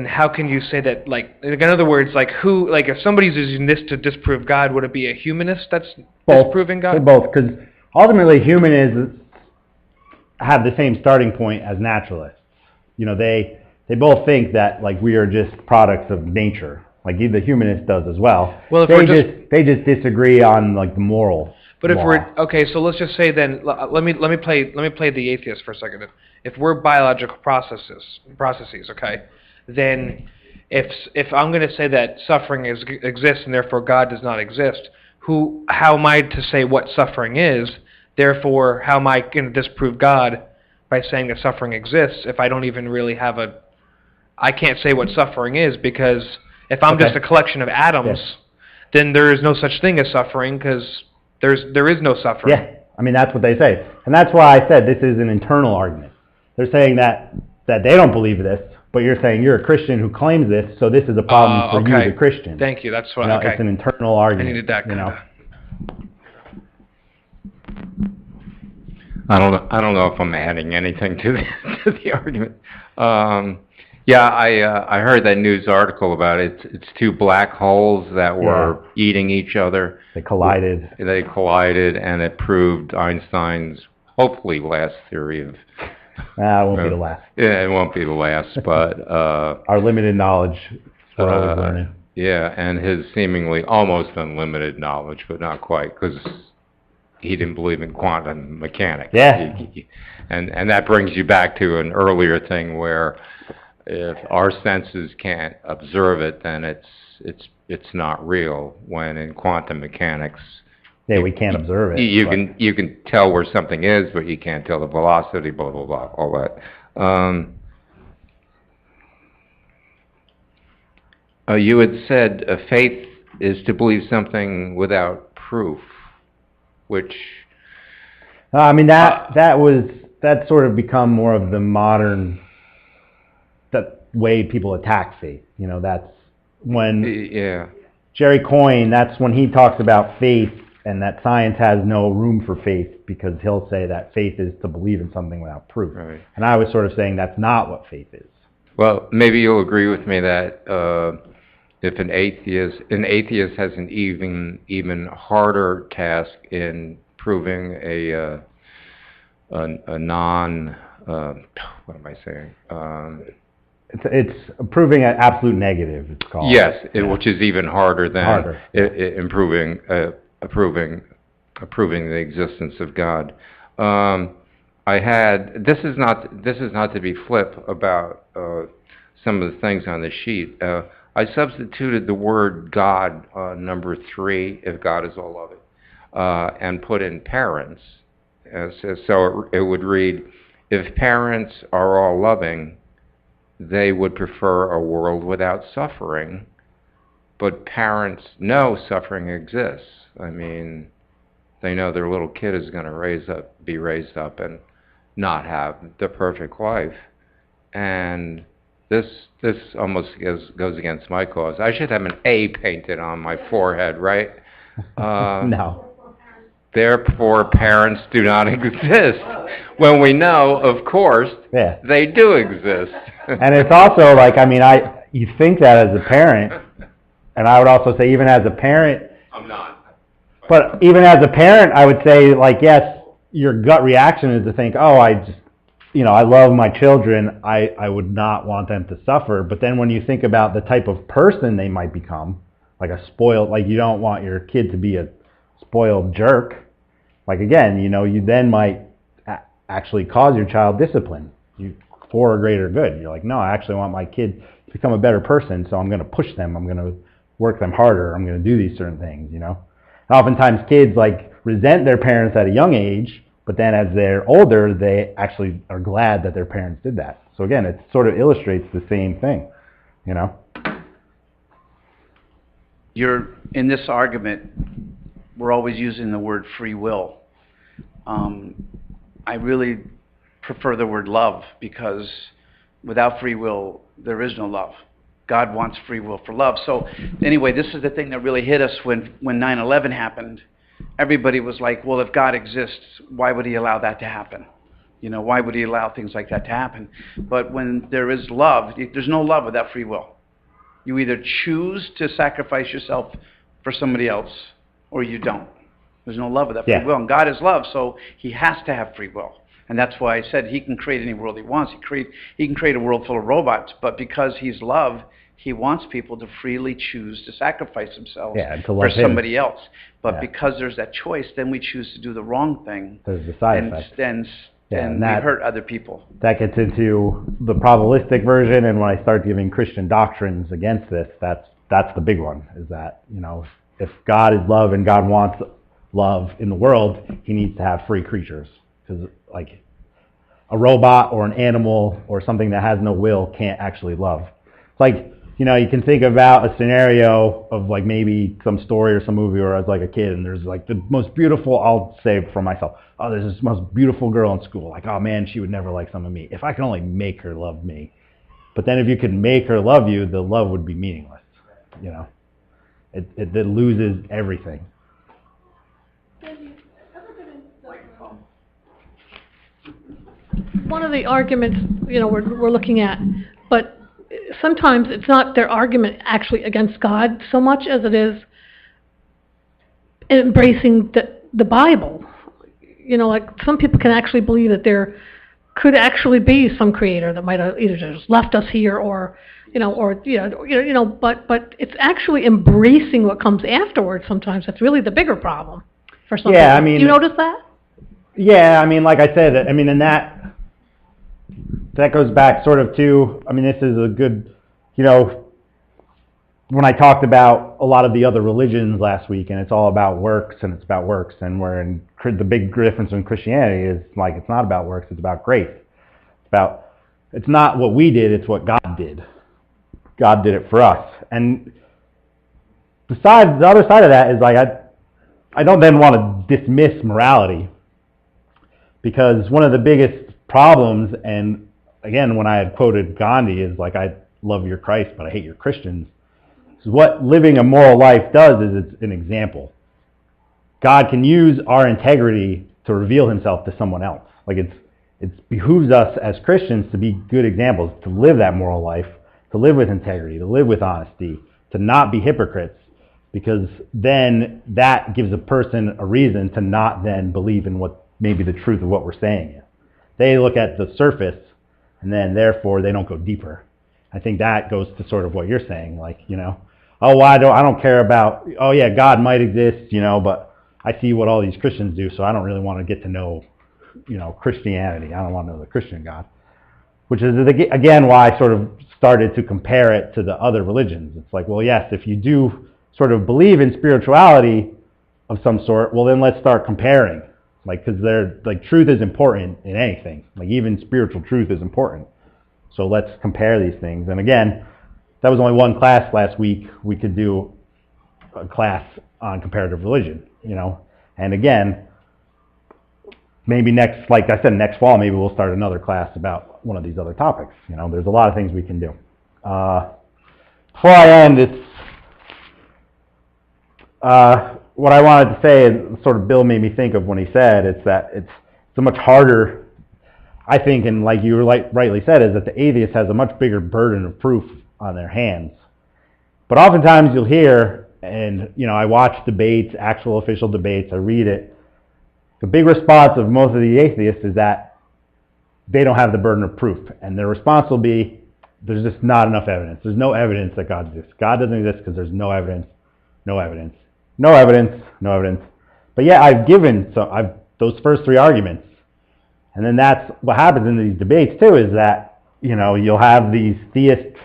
how can you say that, like, in other words, like, if somebody's using this to disprove God, would it be a humanist that's disproving God? Both, because ultimately humanists have the same starting point as naturalists. They both think that, like, we are just products of nature. Like the humanist does as well. Well, if they just disagree on, like, the moral. But if law. we're okay, so let's just say then, let me play the atheist for a second. If we're biological processes, okay, then if I'm going to say that suffering exists and therefore God does not exist, how am I to say what suffering is? Therefore, how am I going to disprove God by saying that suffering exists if I don't even really have I can't say what suffering is, because if I'm just a collection of atoms, then there is no such thing as suffering, because there is no suffering. Yeah, I mean, that's what they say. And that's why I said this is an internal argument. They're saying that they don't believe this, but you're saying you're a Christian who claims this, so this is a problem for you, the Christian. Thank you. That's what. It's an internal argument. I needed that kind of. I don't know if I'm adding anything to the argument. I heard that news article about it. It's two black holes that were eating each other. They collided. And it proved Einstein's hopefully last theory of. It won't be the last. Yeah, it won't be the last, but our limited knowledge. We're always learning. Yeah, and his seemingly almost unlimited knowledge, but not quite, because he didn't believe in quantum mechanics. Yeah. And that brings you back to an earlier thing where if our senses can't observe it, then it's not real. When in quantum mechanics, we can't observe it. You can tell where something is, but you can't tell the velocity, blah blah blah, all that. You had said faith is to believe something without proof, which I mean that's sort of become more of the modern way people attack faith. That's when Jerry Coyne, that's when he talks about faith and that science has no room for faith, because he'll say that faith is to believe in something without proof. Right. And I was sort of saying that's not what faith is. Well, maybe you'll agree with me that if an atheist has an even harder task in proving a non what am I saying? It's proving an absolute negative. It's called. Yes, which is even harder than proving the existence of God. This is not to be flip about some of the things on the sheet. I substituted the word God, number 3, if God is all loving, and put in parents. So it would read, if parents are all loving, they would prefer a world without suffering, but parents know suffering exists. I mean, they know their little kid is going to be raised up and not have the perfect life. And this almost goes against my cause. I should have an A painted on my forehead, right? No. Therefore, parents do not exist. When we know, of course, Yeah. they do exist. And it's also like, I mean, you think that as a parent, and I would also say even as a parent, I'm not. but even as a parent, I would say, like, yes, your gut reaction is to think, oh, I love my children, I would not want them to suffer. But then when you think about the type of person they might become, like you don't want your kid to be a spoiled jerk. Like, again, you then might actually cause your child discipline for a greater good. You're like, no, I actually want my kid to become a better person, so I'm going to push them, I'm going to work them harder, I'm going to do these certain things, And oftentimes kids, like, resent their parents at a young age, but then as they're older, they actually are glad that their parents did that. So again, it sort of illustrates the same thing, You're, in this argument, we're always using the word free will. I really prefer the word love, because without free will, there is no love. God wants free will for love. So anyway, this is the thing that really hit us when 9/11 happened. Everybody was like, well, if God exists, why would he allow that to happen? Why would he allow things like that to happen? But when there is love, there's no love without free will. You either choose to sacrifice yourself for somebody else, or you don't. There's no love without free will. And God is love, so he has to have free will. And that's why I said he can create any world he wants. He can create a world full of robots, but because he's love, he wants people to freely choose to sacrifice themselves for somebody else. But because there's that choice, then we choose to do the wrong thing. There's the side effect. And we hurt other people. That gets into the probabilistic version, and when I start giving Christian doctrines against this, that's the big one, is that, if God is love and God wants love in the world, he needs to have free creatures. Because, like, a robot or an animal or something that has no will can't actually love. It's like, you can think about a scenario of, like, maybe some story or some movie where I was like a kid and there's, like, the most beautiful, I'll say for myself, oh, there's this most beautiful girl in school. Like, oh man, she would never like some of me. If I could only make her love me. But then if you could make her love you, the love would be meaningless. It loses everything. One of the arguments, we're looking at, but sometimes it's not their argument actually against God so much as it is embracing the Bible. Like, some people can actually believe that there could actually be some creator that might have either just left us here or but it's actually embracing what comes afterwards sometimes that's really the bigger problem for some people. I mean, do you notice that? Yeah, I mean, like I said, and that goes back sort of to, this is a good, when I talked about a lot of the other religions last week, and it's all about works, and it's about works, and the big difference in Christianity is, like, it's not about works, it's about grace. It's not what we did, it's what God did. God did it for us. And the other side of that is, like, I don't then want to dismiss morality, because one of the biggest problems, and again, when I had quoted Gandhi, is like, I love your Christ, but I hate your Christians. So what living a moral life does is it's an example. God can use our integrity to reveal himself to someone else. Like, it behooves us as Christians to be good examples, to live that moral life, to live with integrity, to live with honesty, to not be hypocrites, because then that gives a person a reason to not then believe in what maybe the truth of what we're saying is. They look at the surface, and then therefore they don't go deeper. I think that goes to sort of what you're saying, like, oh, well, I don't care about, oh yeah, God might exist, but I see what all these Christians do, so I don't really want to get to know, Christianity. I don't want to know the Christian God. Which is, again, why I sort of started to compare it to the other religions. It's like, well, yes, if you do sort of believe in spirituality of some sort, well, then let's start comparing. Like, because truth is important in anything. Like, even spiritual truth is important. So let's compare these things. And again, that was only one class last week. We could do a class on comparative religion, And again, maybe next fall, maybe we'll start another class about one of these other topics. There's a lot of things we can do. Before I end, what I wanted to say, and sort of Bill made me think of when he said, it's that it's so much harder, I think, and like you rightly said, is that the atheist has a much bigger burden of proof on their hands. But oftentimes you'll hear, and I watch debates, actual official debates, I read it, the big response of most of the atheists is that they don't have the burden of proof. And their response will be, there's just not enough evidence. There's no evidence that God exists. God doesn't exist because there's no evidence, no evidence, no evidence, no evidence. But yeah, I've given those first three arguments. And then that's what happens in these debates too, is that, you'll have these theist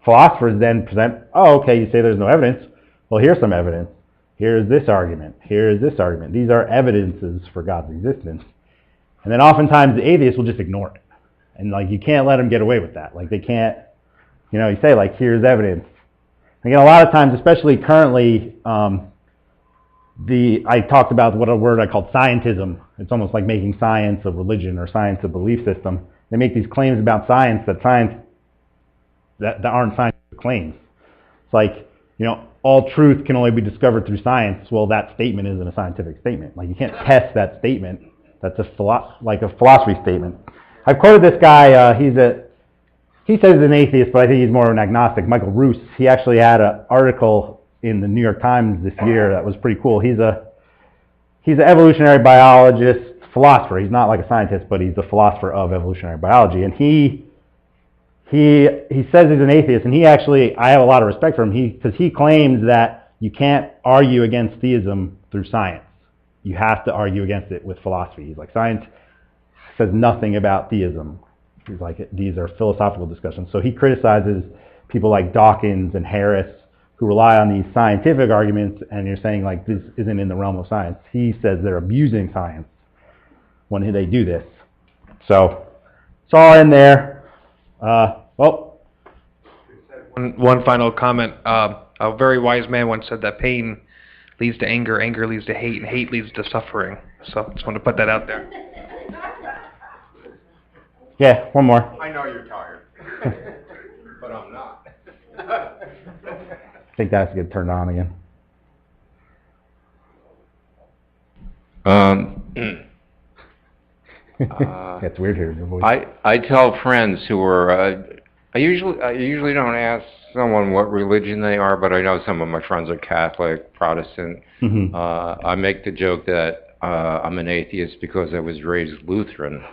philosophers then present, oh, okay, you say there's no evidence. Well, here's some evidence. Here's this argument. Here's this argument. These are evidences for God's existence. And then oftentimes the atheists will just ignore it. And you can't let them get away with that. They can't, you say here's evidence. Again, a lot of times, especially currently, I talked about what a word I called scientism. It's almost like making science a religion or science a belief system. They make these claims about science that aren't scientific claims. It's like, all truth can only be discovered through science. Well, that statement isn't a scientific statement. You can't test that statement. That's a philosophy statement. I've quoted this guy. He says he's an atheist, but I think he's more of an agnostic. Michael Roos. He actually had an article in the New York Times this year that was pretty cool. He's an evolutionary biologist, philosopher. He's not like a scientist, but he's a philosopher of evolutionary biology. And he says he's an atheist, and I have a lot of respect for him because he claims that you can't argue against theism through science. You have to argue against it with philosophy. He's like, science says nothing about theism. He's like, these are philosophical discussions. So he criticizes people like Dawkins and Harris who rely on these scientific arguments, and you're saying this isn't in the realm of science. He says they're abusing science when they do this. So it's all in there. One final comment. A very wise man once said that pain leads to anger, anger leads to hate, and hate leads to suffering. So I just want to put that out there. Yeah, one more. I know you're tired, but I'm not. I think that's get turned on again. It's weird hearing your voice. I tell friends who are I usually don't ask someone what religion they are, but I know some of my friends are Catholic, Protestant. Mm-hmm. I make the joke that I'm an atheist because I was raised Lutheran.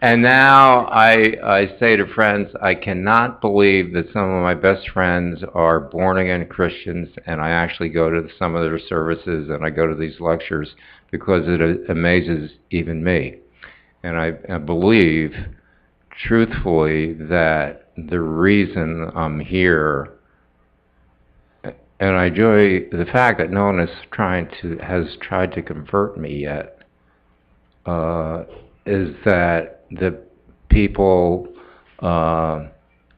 And now I say to friends, I cannot believe that some of my best friends are born-again Christians, and I actually go to some of their services and I go to these lectures because it amazes even me. And I believe, truthfully, that the reason I'm here, and I enjoy the fact that no one has tried to convert me yet, is that the people,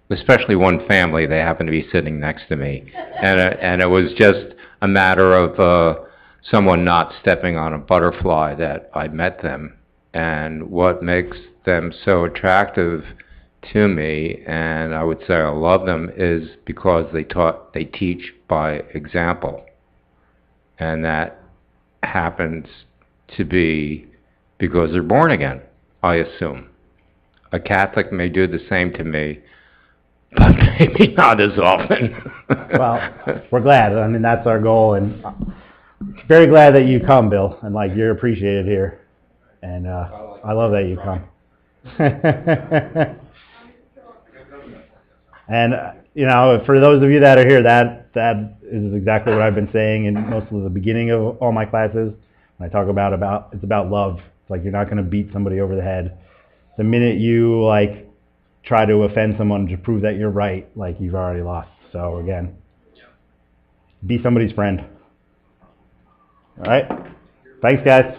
especially one family, they happen to be sitting next to me, and it was just a matter of someone not stepping on a butterfly that I met them. And what makes them so attractive to me, and I would say I love them, is because they teach by example. And that happens to be because they're born again, I assume. A Catholic may do the same to me, but maybe not as often. Well, we're glad. I mean, that's our goal, and very glad that you come, Bill, and you're appreciated here. And I love that you come. And for those of you that are here, that is exactly what I've been saying in most of the beginning of all my classes. When I talk about it's about love. It's you're not going to beat somebody over the head. The minute you try to offend someone to prove that you're right, you've already lost. So again, be somebody's friend. All right. Thanks, guys.